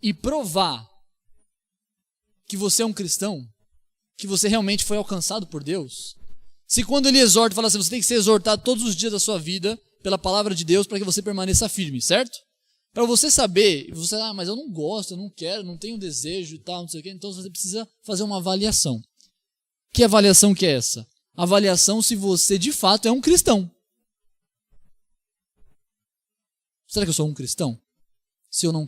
Speaker 1: e provar que você é um cristão, que você realmente foi alcançado por Deus, se quando ele exorta, fala assim, você tem que ser exortado todos os dias da sua vida pela palavra de Deus para que você permaneça firme, certo? Para você saber, mas eu não gosto, eu não quero, não tenho desejo e tal, não sei o quê, então você precisa fazer uma avaliação. Que avaliação que é essa? Avaliação se você de fato é um cristão. Será que eu sou um cristão? Se eu não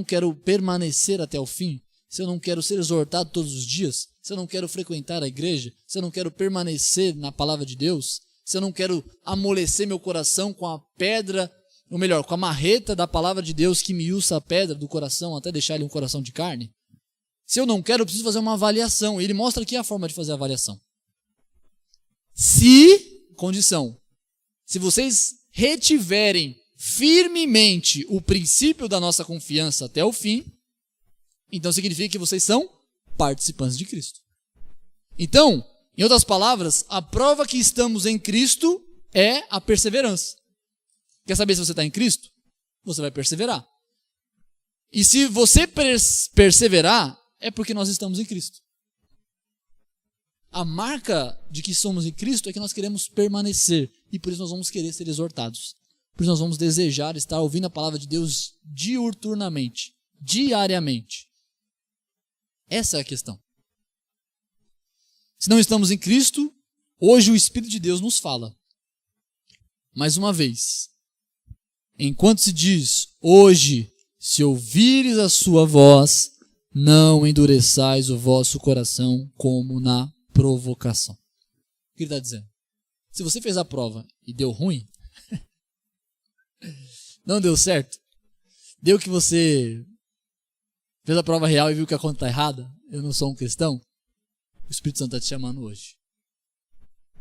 Speaker 1: quero permanecer até o fim, se eu não quero ser exortado todos os dias, se eu não quero frequentar a igreja, se eu não quero permanecer na palavra de Deus, se eu não quero amolecer meu coração com a pedra, ou melhor, com a marreta da palavra de Deus que miúça a pedra do coração até deixar ele um coração de carne, se eu não quero, eu preciso fazer uma avaliação. E ele mostra aqui a forma de fazer a avaliação. Condição, se vocês retiverem firmemente o princípio da nossa confiança até o fim, então significa que vocês são participantes de Cristo. Então, em outras palavras, a prova que estamos em Cristo é a perseverança. Quer saber se você está em Cristo? Você vai perseverar. E se você perseverar, é porque nós estamos em Cristo. A marca de que somos em Cristo é que nós queremos permanecer. E por isso nós vamos querer ser exortados. Por isso nós vamos desejar estar ouvindo a palavra de Deus diuturnamente, diariamente. Essa é a questão. Se não estamos em Cristo, hoje o Espírito de Deus nos fala. Mais uma vez, enquanto se diz, hoje, se ouvires a sua voz, não endureçais o vosso coração como na provocação. O que ele está dizendo? Se você fez a prova e deu ruim, não deu certo, deu que você fez a prova real e viu que a conta está errada, eu não sou um cristão, o Espírito Santo está te chamando hoje.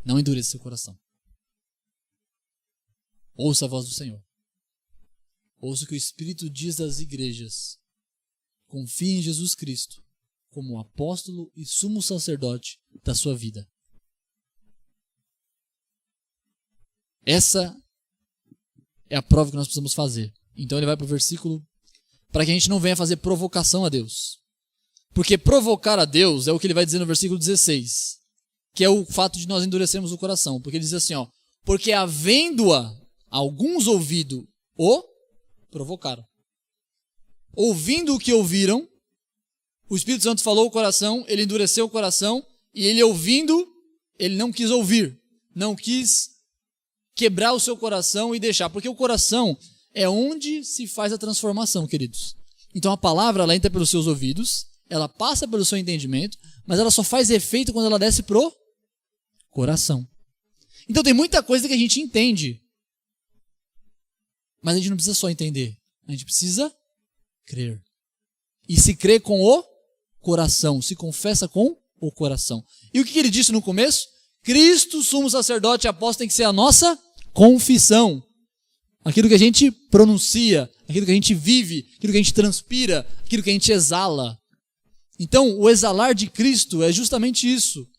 Speaker 1: Não endureça seu coração. Ouça a voz do Senhor. Ouça o que o Espírito diz das igrejas. Confie em Jesus Cristo como o apóstolo e sumo sacerdote da sua vida. Essa é a prova que nós precisamos fazer. Então ele vai para o versículo para que a gente não venha fazer provocação a Deus. Porque provocar a Deus é o que ele vai dizer no versículo 16, que é o fato de nós endurecermos o coração. Porque ele diz assim, porque havendo-a alguns ouvido, o provocaram. Ouvindo o que ouviram, o Espírito Santo falou o coração, ele endureceu o coração, e ele ouvindo, ele não quis ouvir, não quis quebrar o seu coração e deixar, porque o coração é onde se faz a transformação, queridos. Então a palavra, ela entra pelos seus ouvidos, ela passa pelo seu entendimento, mas ela só faz efeito quando ela desce pro coração. Então tem muita coisa que a gente entende, mas a gente não precisa só entender, a gente precisa crer. E se crê com o coração, se confessa com o coração. E o que ele disse no começo? Cristo, sumo sacerdote e apóstolo, tem que ser a nossa confissão. Aquilo que a gente pronuncia, aquilo que a gente vive, aquilo que a gente transpira, aquilo que a gente exala. Então, o exalar de Cristo é justamente isso.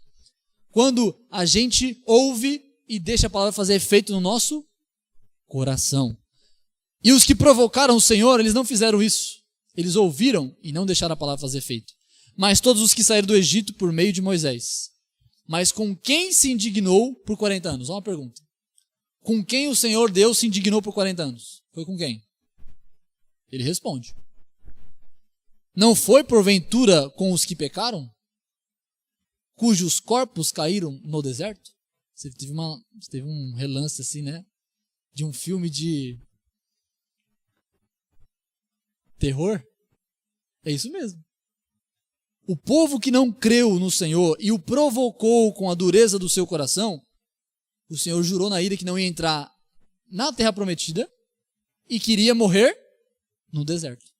Speaker 1: Quando a gente ouve e deixa a palavra fazer efeito no nosso coração. E os que provocaram o Senhor, eles não fizeram isso. Eles ouviram e não deixaram a palavra fazer efeito. Mas todos os que saíram do Egito por meio de Moisés. Mas com quem se indignou por 40 anos? Uma pergunta. Com quem o Senhor Deus se indignou por 40 anos? Foi com quem? Ele responde. Não foi porventura com os que pecaram? Cujos corpos caíram no deserto? Você teve um relance assim, né? De um filme de terror? É isso mesmo. O povo que não creu no Senhor e o provocou com a dureza do seu coração, o Senhor jurou na ira que não ia entrar na terra prometida e queria morrer no deserto.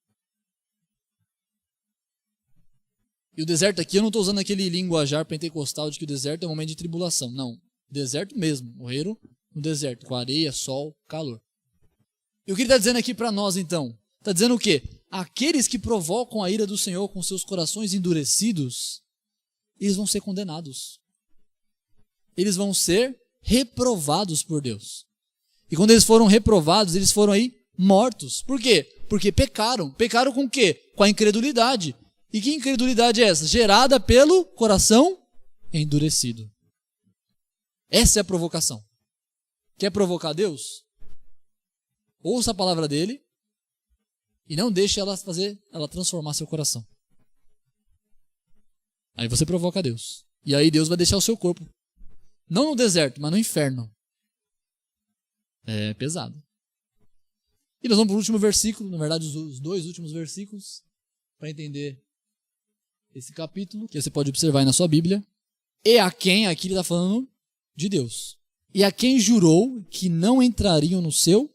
Speaker 1: E o deserto aqui, eu não estou usando aquele linguajar pentecostal de que o deserto é um momento de tribulação. Não, deserto mesmo. Morreram no deserto, com areia, sol, calor. E o que ele está dizendo aqui para nós, então? Está dizendo o quê? Aqueles que provocam a ira do Senhor com seus corações endurecidos, eles vão ser condenados. Eles vão ser reprovados por Deus. E quando eles foram reprovados, eles foram aí mortos. Por quê? Porque pecaram. Pecaram com o quê? Com a incredulidade. E que incredulidade é essa? Gerada pelo coração endurecido. Essa é a provocação. Quer provocar Deus? Ouça a palavra dele e não deixe ela transformar seu coração. Aí você provoca Deus. E aí Deus vai deixar o seu corpo. Não no deserto, mas no inferno. É pesado. E nós vamos para o último versículo, na verdade os dois últimos versículos, para entender esse capítulo, que você pode observar aí na sua Bíblia. E a quem, aqui ele está falando de Deus. E a quem jurou que não entrariam no seu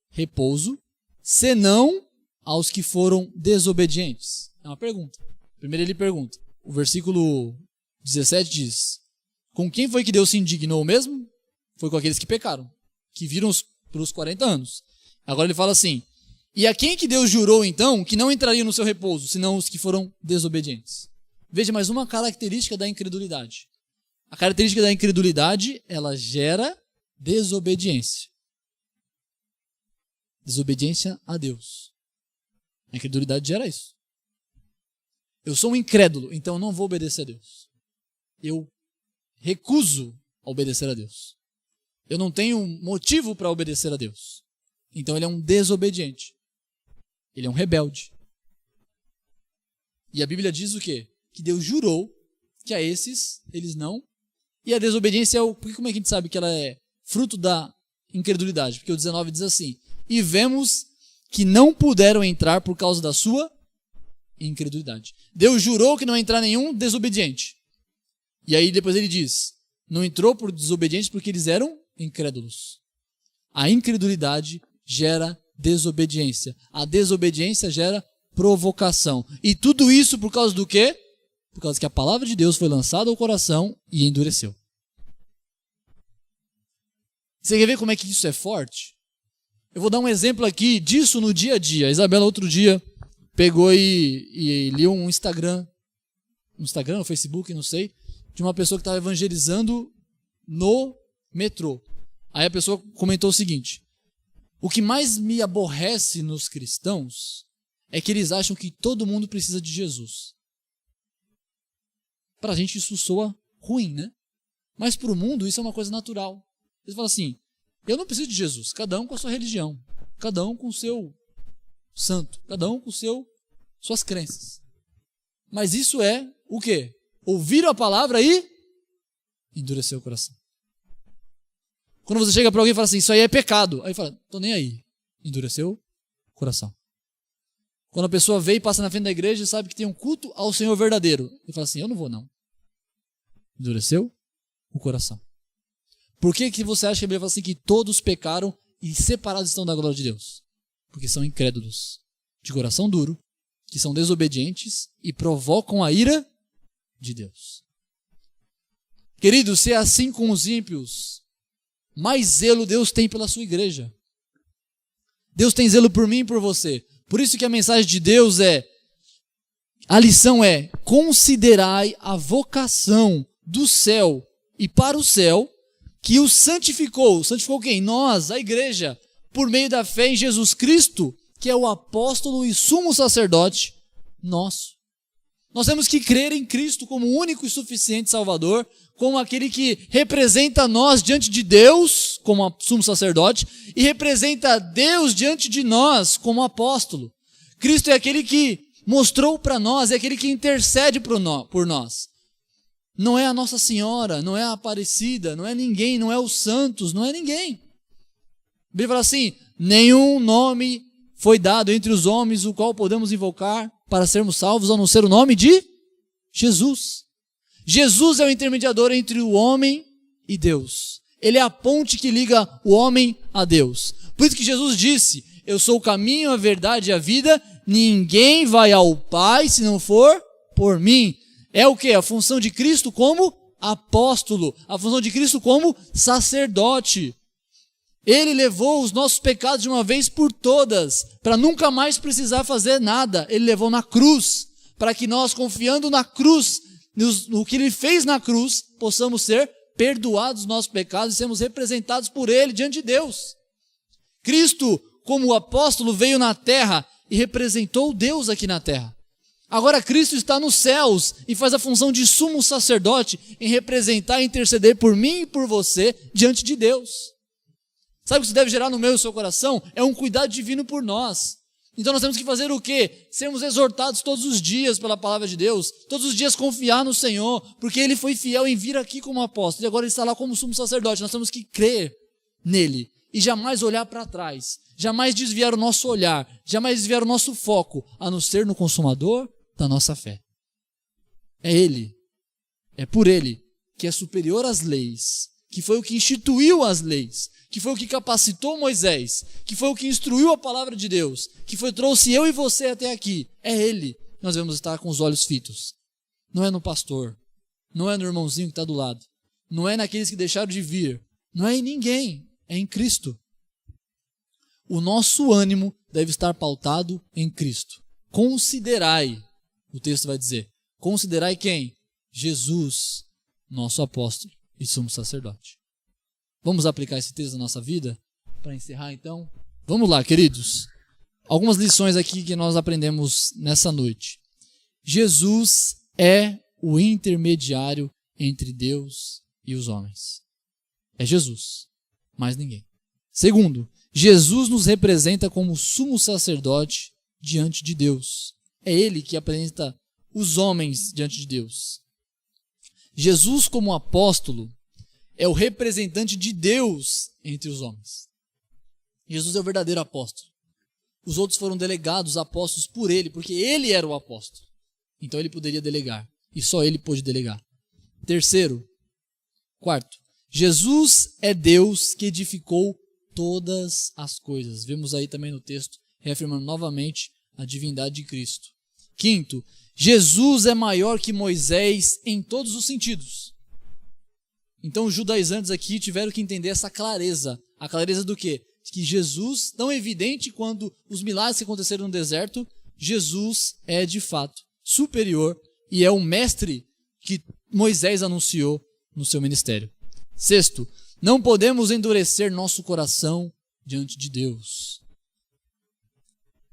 Speaker 1: repouso, senão aos que foram desobedientes. É uma pergunta. Primeiro ele pergunta. O versículo 17 diz: com quem foi que Deus se indignou mesmo? Foi com aqueles que pecaram, que viram pelos 40 anos. Agora ele fala assim: e a quem que Deus jurou então que não entrariam no seu repouso, senão os que foram desobedientes? Veja mais uma característica da incredulidade. A característica da incredulidade, ela gera desobediência. Desobediência a Deus. A incredulidade gera isso. Eu sou um incrédulo, então eu não vou obedecer a Deus. Eu recuso a obedecer a Deus. Eu não tenho motivo para obedecer a Deus. Então ele é um desobediente. Ele é um rebelde. E a Bíblia diz o quê? Que Deus jurou que a esses, eles não. E a desobediência como é que a gente sabe que ela é fruto da incredulidade? Porque o 19 diz assim: e vemos que não puderam entrar por causa da sua incredulidade. Deus jurou que não ia entrar nenhum desobediente. E aí depois ele diz: não entrou por desobedientes porque eles eram incrédulos. A incredulidade gera desobediência. A desobediência gera provocação. E tudo isso por causa do quê? Por causa que a palavra de Deus foi lançada ao coração e endureceu. Você quer ver como é que isso é forte? Eu vou dar um exemplo aqui disso no dia a dia. A Isabela outro dia pegou e leu um Instagram, no Facebook, não sei, de uma pessoa que estava evangelizando no metrô. Aí a pessoa comentou o seguinte: o que mais me aborrece nos cristãos é que eles acham que todo mundo precisa de Jesus. Pra gente isso soa ruim, né? Mas pro mundo isso é uma coisa natural. Eles falam assim: eu não preciso de Jesus, cada um com a sua religião, cada um com o seu santo, cada um com suas crenças. Mas isso é o quê? Ouvir a palavra e endurecer o coração. Quando você chega para alguém e fala assim: isso aí é pecado, aí fala: tô nem aí. Endureceu o coração. Quando a pessoa vem e passa na frente da igreja e sabe que tem um culto ao Senhor verdadeiro, ele fala assim: eu não vou não. Endureceu o coração. Por que você acha que a Bíblia fala assim que todos pecaram e separados estão da glória de Deus? Porque são incrédulos, de coração duro, que são desobedientes e provocam a ira de Deus. Queridos, se é assim com os ímpios, mais zelo Deus tem pela sua igreja. Deus tem zelo por mim e por você. Por isso que a mensagem de Deus a lição é: considerai a vocação do céu e para o céu, que o santificou. Santificou quem? Nós, a igreja, por meio da fé em Jesus Cristo, que é o apóstolo e sumo sacerdote nosso. Nós temos que crer em Cristo como o único e suficiente Salvador, como aquele que representa nós diante de Deus, como sumo sacerdote, e representa Deus diante de nós como apóstolo. Cristo é aquele que mostrou para nós, é aquele que intercede por nós. Não é a Nossa Senhora, não é a Aparecida, não é ninguém, não é os santos, não é ninguém. A Bíblia fala assim, nenhum nome foi dado entre os homens o qual podemos invocar para sermos salvos, a não ser o nome de Jesus. Jesus é o intermediador entre o homem e Deus. Ele é a ponte que liga o homem a Deus. Por isso que Jesus disse, eu sou o caminho, a verdade e a vida, ninguém vai ao Pai se não for por mim. É o quê? A função de Cristo como apóstolo, a função de Cristo como sacerdote. Ele levou os nossos pecados de uma vez por todas, para nunca mais precisar fazer nada. Ele levou na cruz, para que nós, confiando na cruz, no que Ele fez na cruz, possamos ser perdoados dos nossos pecados e sermos representados por Ele diante de Deus. Cristo, como apóstolo, veio na terra e representou Deus aqui na terra. Agora Cristo está nos céus e faz a função de sumo sacerdote em representar e interceder por mim e por você diante de Deus. Sabe o que isso deve gerar no meu e no seu coração? É um cuidado divino por nós. Então nós temos que fazer o quê? Sermos exortados todos os dias pela palavra de Deus, todos os dias confiar no Senhor, porque Ele foi fiel em vir aqui como apóstolo e agora Ele está lá como sumo sacerdote. Nós temos que crer nele e jamais olhar para trás, jamais desviar o nosso olhar, jamais desviar o nosso foco, a não ser no consumador da nossa fé. É Ele, é por Ele que é superior às leis, que foi o que instituiu as leis, que foi o que capacitou Moisés, que foi o que instruiu a palavra de Deus, que trouxe eu e você até aqui. É Ele que nós devemos estar com os olhos fitos. Não é no pastor, não é no irmãozinho que está do lado, não é naqueles que deixaram de vir, não é em ninguém, é em Cristo. O nosso ânimo deve estar pautado em Cristo. Considerai, o texto vai dizer, considerai quem? Jesus, nosso apóstolo e sumo sacerdote. Vamos aplicar esse texto na nossa vida? Para encerrar então? Vamos lá, queridos. Algumas lições aqui que nós aprendemos nessa noite. Jesus é o intermediário entre Deus e os homens. É Jesus, mais ninguém. Segundo, Jesus nos representa como sumo sacerdote diante de Deus. É Ele que apresenta os homens diante de Deus. Jesus, como apóstolo, é o representante de Deus entre os homens. Jesus é o verdadeiro apóstolo. Os outros foram delegados apóstolos por Ele, porque Ele era o apóstolo. Então Ele poderia delegar, e só Ele pôde delegar. Quarto, Jesus é Deus que edificou todas as coisas. Vemos aí também no texto, reafirmando novamente a divindade de Cristo. Quinto, Jesus é maior que Moisés em todos os sentidos. Então os judaizantes aqui tiveram que entender essa clareza. A clareza do quê? Que Jesus, tão evidente quando os milagres que aconteceram no deserto, Jesus é de fato superior e é o mestre que Moisés anunciou no seu ministério. Sexto, não podemos endurecer nosso coração diante de Deus.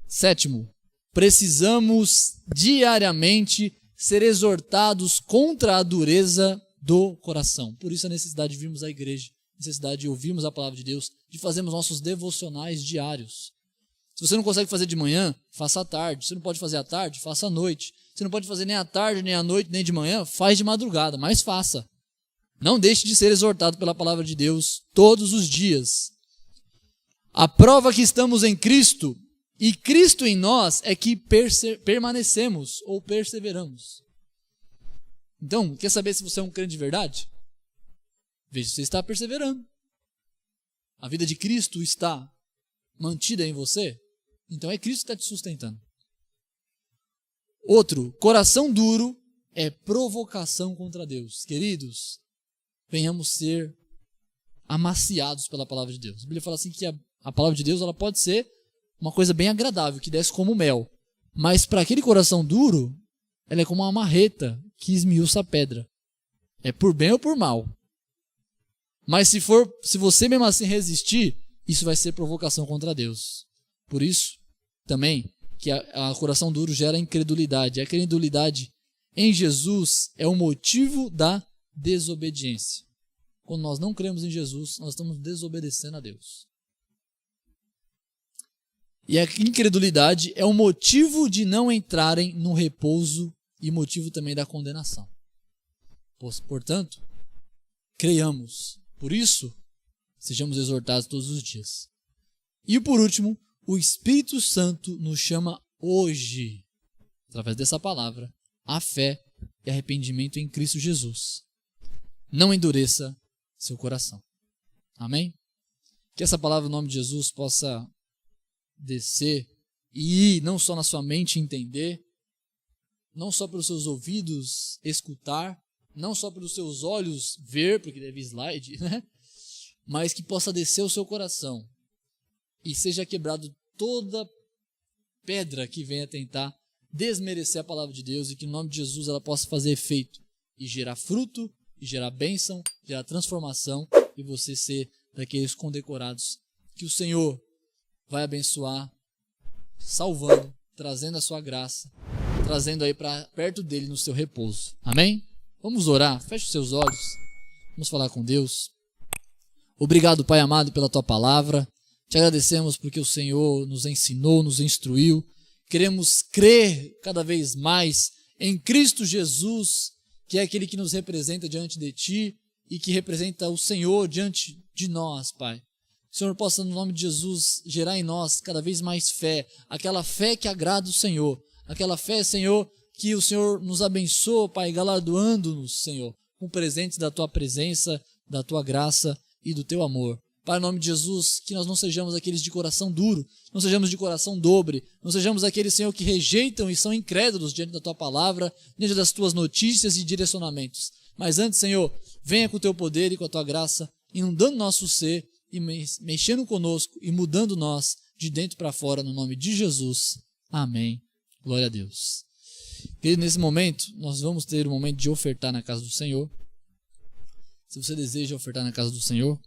Speaker 1: Sétimo, precisamos diariamente ser exortados contra a dureza do coração. Por isso a necessidade de virmos à igreja, a necessidade de ouvirmos a palavra de Deus, de fazermos nossos devocionais diários. Se você não consegue fazer de manhã, faça à tarde. Se não pode fazer à tarde, faça à noite. Se não pode fazer nem à tarde, nem à noite, nem de manhã, faz de madrugada, mas faça. Não deixe de ser exortado pela palavra de Deus todos os dias. A prova que estamos em Cristo e Cristo em nós é que permanecemos ou perseveramos. Então, quer saber se você é um crente de verdade? Veja se você está perseverando. A vida de Cristo está mantida em você? Então é Cristo que está te sustentando. Outro, coração duro é provocação contra Deus. Queridos, venhamos ser amaciados pela palavra de Deus. A Bíblia fala assim que a palavra de Deus ela pode ser uma coisa bem agradável, que desce como mel. Mas para aquele coração duro, ela é como uma marreta que esmiuça a pedra. É por bem ou por mal. Mas se você mesmo assim resistir, isso vai ser provocação contra Deus. Por isso, também, que a coração duro gera incredulidade. A incredulidade em Jesus é o motivo da desobediência. Quando nós não cremos em Jesus, nós estamos desobedecendo a Deus. E a incredulidade é o motivo de não entrarem no repouso e motivo também da condenação. Portanto, creiamos. Por isso, sejamos exortados todos os dias. E por último, o Espírito Santo nos chama hoje, através dessa palavra, a fé e arrependimento em Cristo Jesus. Não endureça seu coração. Amém? Que essa palavra, no nome de Jesus, possa descer e ir não só na sua mente entender, não só pelos seus ouvidos escutar, não só pelos seus olhos ver, porque deve slide, né? Mas que possa descer o seu coração e seja quebrado toda pedra que venha tentar desmerecer a palavra de Deus e que no nome de Jesus ela possa fazer efeito e gerar fruto, e gerar bênção, gerar transformação e você ser daqueles condecorados que o Senhor vai abençoar, salvando, trazendo a sua graça, trazendo aí para perto dele no seu repouso. Amém? Vamos orar, feche os seus olhos, vamos falar com Deus. Obrigado, Pai amado, pela tua palavra. Te agradecemos porque o Senhor nos ensinou, nos instruiu. Queremos crer cada vez mais em Cristo Jesus, que é aquele que nos representa diante de Ti e que representa o Senhor diante de nós, Pai. Que o Senhor possa, no nome de Jesus, gerar em nós cada vez mais fé, aquela fé que agrada o Senhor, aquela fé, Senhor, que o Senhor nos abençoa, Pai, galardoando-nos, Senhor, com presentes da Tua presença, da Tua graça e do Teu amor. Pai, em nome de Jesus, que nós não sejamos aqueles de coração duro, não sejamos de coração dobre, não sejamos aqueles, Senhor, que rejeitam e são incrédulos diante da Tua palavra, diante das Tuas notícias e direcionamentos. Mas antes, Senhor, venha com o Teu poder e com a Tua graça, inundando nosso ser e mexendo conosco e mudando nós de dentro para fora, no nome de Jesus. Amém. Glória a Deus. Querido, nesse momento, nós vamos ter um momento de ofertar na casa do Senhor. Se você deseja ofertar na casa do Senhor,